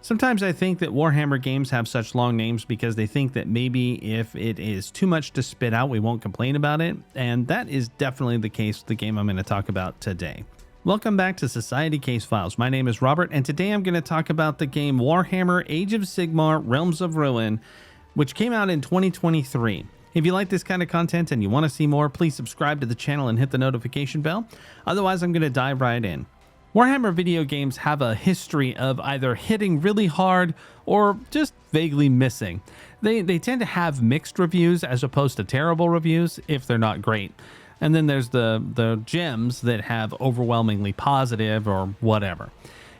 Sometimes I think that Warhammer games have such long names because they think that maybe if it is too much to spit out, we won't complain about it. And that is definitely the case with the game I'm going to talk about today. Welcome back to Society Case Files. My name is Robert, and today I'm going to talk about the game Warhammer Age of Sigmar Realms of Ruin, which came out in 2023. If you like this kind of content and you want to see more, please subscribe to the channel and hit the notification bell. Otherwise, I'm going to dive right in. Warhammer video games have a history of either hitting really hard or just vaguely missing. They tend to have mixed reviews as opposed to terrible reviews if they're not great. And then there's the gems that have overwhelmingly positive or whatever.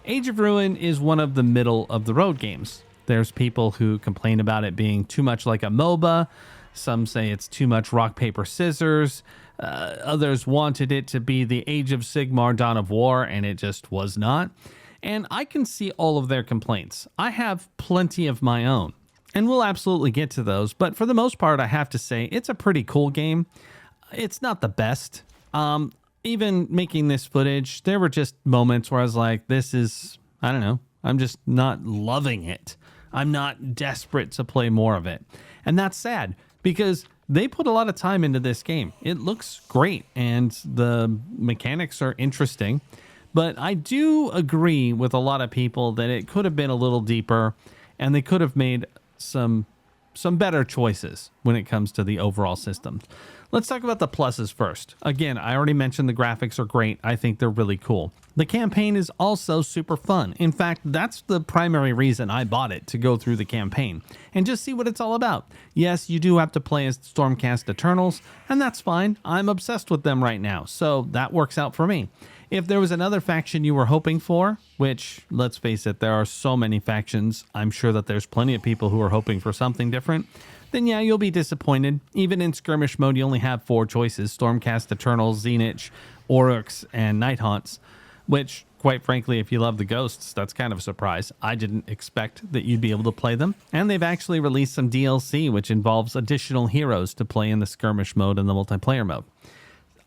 Age of Ruin is one of the middle of the road games. There's people who complain about it being too much like a MOBA. Some say it's too much rock, paper, scissors. Others wanted it to be the Age of Sigmar Dawn of War, and it just was not. And I can see all of their complaints. I have plenty of my own, and we'll absolutely get to those. But for the most part, I have to say it's a pretty cool game. It's not the best. Even making this footage, there were just moments where I was like, this is, I don't know, I'm just not loving it. I'm not desperate to play more of it. And that's sad because they put a lot of time into this game. It looks great and the mechanics are interesting, but I do agree with a lot of people that it could have been a little deeper and they could have made some better choices when it comes to the overall system. Let's talk about the pluses first. Again, I already mentioned the graphics are great. I think they're really cool. The campaign is also super fun. In fact, that's the primary reason I bought it, to go through the campaign and just see what it's all about. Yes, you do have to play as Stormcast Eternals, and that's fine. I'm obsessed with them right now, so that works out for me. If there was another faction you were hoping for, which, let's face it, there are so many factions, I'm sure that there's plenty of people who are hoping for something different, then yeah, you'll be disappointed. Even in skirmish mode, you only have 4 choices: Stormcast Eternals, Zenich, Oryx, and Nighthaunts, which, quite frankly, if you love the ghosts, that's kind of a surprise. I didn't expect that you'd be able to play them. And they've actually released some DLC, which involves additional heroes to play in the skirmish mode and the multiplayer mode.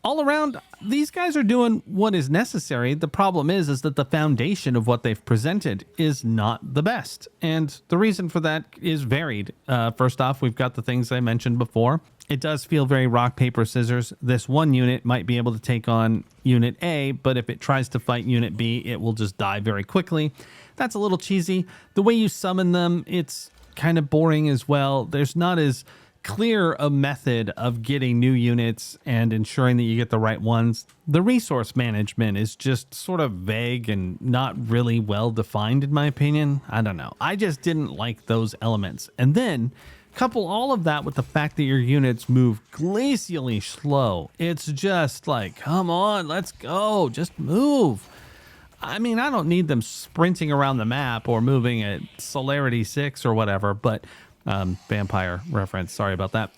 All around, these guys are doing what is necessary. The problem is that the foundation of what they've presented is not the best. And the reason for that is varied. First off, we've got the things I mentioned before. It does feel very rock, paper, scissors. This one unit might be able to take on Unit A, but if it tries to fight Unit B, it will just die very quickly. That's a little cheesy. The way you summon them, it's kind of boring as well. There's not as clear a method of getting new units and ensuring that you get the right ones. The resource management is just sort of vague and not really well defined, in my opinion. I don't know. I just didn't like those elements. And then couple all of that with the fact that your units move glacially slow. It's just like, come on, let's go, just move. I mean, I don't need them sprinting around the map or moving at celerity 6 or whatever, but vampire reference, sorry about that.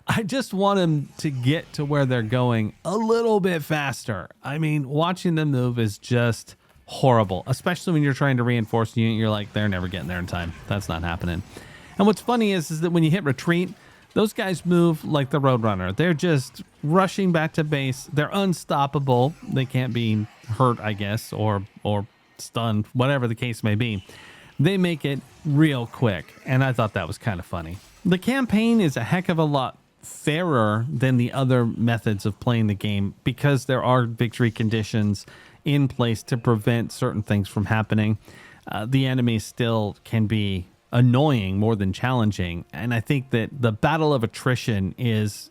I just want them to get to where they're going a little bit faster. I mean, watching them move is just horrible, especially when you're trying to reinforce a unit. You're like, they're never getting there in time. That's not happening. And what's funny is that when you hit retreat, those guys move like the Roadrunner. They're just rushing back to base. They're unstoppable. They can't be hurt, I guess, or stunned, whatever the case may be. They make it real quick, and I thought that was kind of funny. The campaign is a heck of a lot fairer than the other methods of playing the game because there are victory conditions in place to prevent certain things from happening. The enemies still can be annoying more than challenging, and I think that the battle of attrition is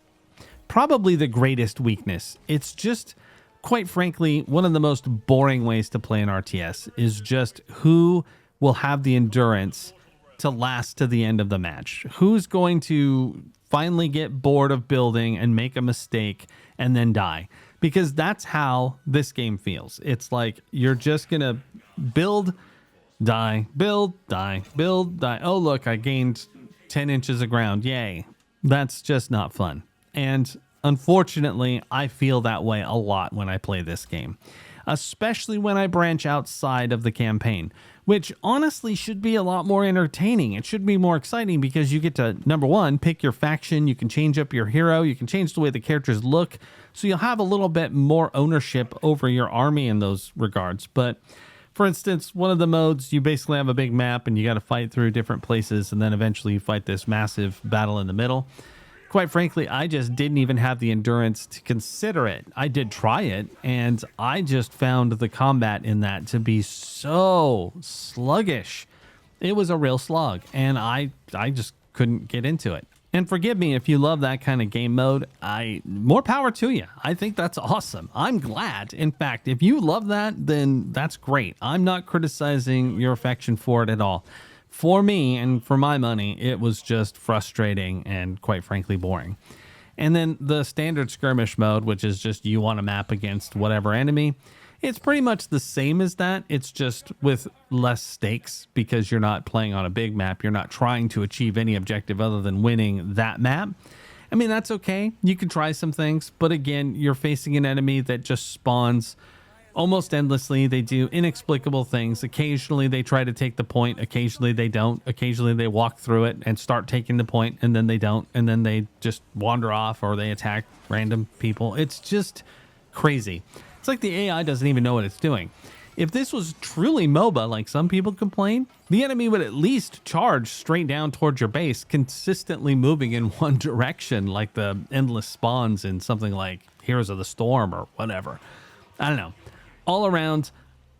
probably the greatest weakness. It's just, quite frankly, one of the most boring ways to play an RTS is just who will have the endurance to last to the end of the match. Who's going to finally get bored of building and make a mistake and then die? Because that's how this game feels. It's like you're just gonna build, die, build, die, build, die. Oh, look, I gained 10 inches of ground. Yay. That's just not fun. And unfortunately, I feel that way a lot when I play this game, especially when I branch outside of the campaign, which honestly should be a lot more entertaining. It should be more exciting because you get to, number one, pick your faction. You can change up your hero. You can change the way the characters look. So you'll have a little bit more ownership over your army in those regards. But For instance, one of the modes, you basically have a big map and you got to fight through different places, and then eventually you fight this massive battle in the middle. Quite frankly, I just didn't even have the endurance to consider it. I did try it, and I just found the combat in that to be so sluggish. It was a real slog, and I just couldn't get into it. And forgive me if you love that kind of game mode, more power to you. I think that's awesome. I'm glad. In fact, if you love that, then that's great. I'm not criticizing your affection for it at all. For me and for my money, it was just frustrating and quite frankly boring. And then the standard skirmish mode, which is just you on a map against whatever enemy, it's pretty much the same as that. It's just with less stakes because you're not playing on a big map. You're not trying to achieve any objective other than winning that map. I mean, that's okay. You can try some things, but again, you're facing an enemy that just spawns almost endlessly. They do inexplicable things. Occasionally they try to take the point. Occasionally they don't. Occasionally they walk through it and start taking the point, and then they don't. And then they just wander off or they attack random people. It's just crazy. It's like the AI doesn't even know what it's doing. If this was truly MOBA, like some people complain, the enemy would at least charge straight down towards your base, consistently moving in one direction, like the endless spawns in something like Heroes of the Storm or whatever. I don't know. All around,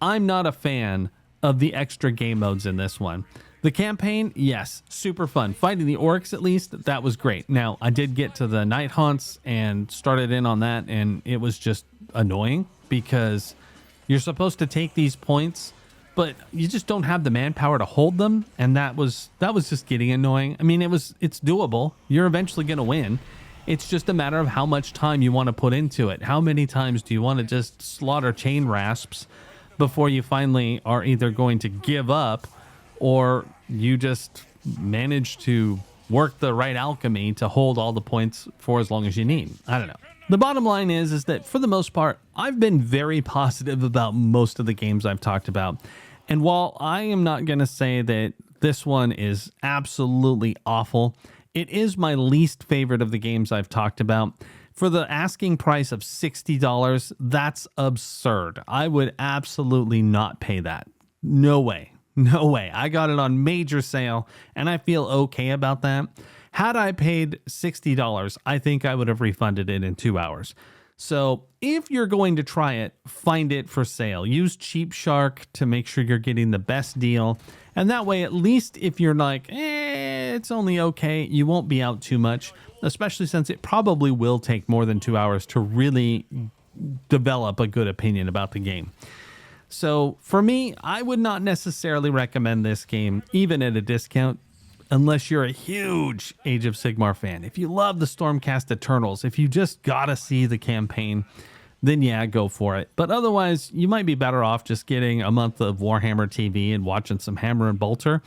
I'm not a fan of the extra game modes in this one. The campaign, yes, super fun. Fighting the orcs, at least, that was great. Now, I did get to the night haunts and started in on that, and it was just annoying because you're supposed to take these points, but you just don't have the manpower to hold them, and that was just getting annoying. I mean, it's doable. You're eventually going to win. It's just a matter of how much time you want to put into it. How many times do you want to just slaughter chain rasps before you finally are either going to give up or you just manage to work the right alchemy to hold all the points for as long as you need? I don't know. The bottom line is that for the most part, I've been very positive about most of the games I've talked about. And while I am not going to say that this one is absolutely awful, it is my least favorite of the games I've talked about. For the asking price of $60, that's absurd. I would absolutely not pay that. No way. No way. I got it on major sale, and I feel okay about that. Had I paid $60, I think I would have refunded it in 2 hours. So if you're going to try it, find it for sale. Use Cheap Shark to make sure you're getting the best deal. And that way, at least if you're like, it's only okay, you won't be out too much, especially since it probably will take more than 2 hours to really develop a good opinion about the game. So for me, I would not necessarily recommend this game, even at a discount, unless you're a huge Age of Sigmar fan. If you love the Stormcast Eternals, if you just gotta see the campaign, then yeah, go for it. But otherwise, you might be better off just getting a month of Warhammer TV and watching some Hammer and Bolter.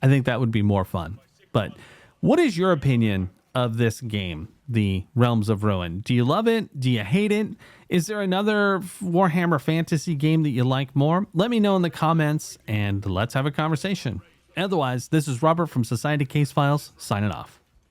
I think that would be more fun. But what is your opinion of this game, the Realms of Ruin? Do you love it? Do you hate it? Is there another Warhammer fantasy game that you like more? Let me know in the comments and let's have a conversation. Otherwise, this is Robert from Society Case Files signing off.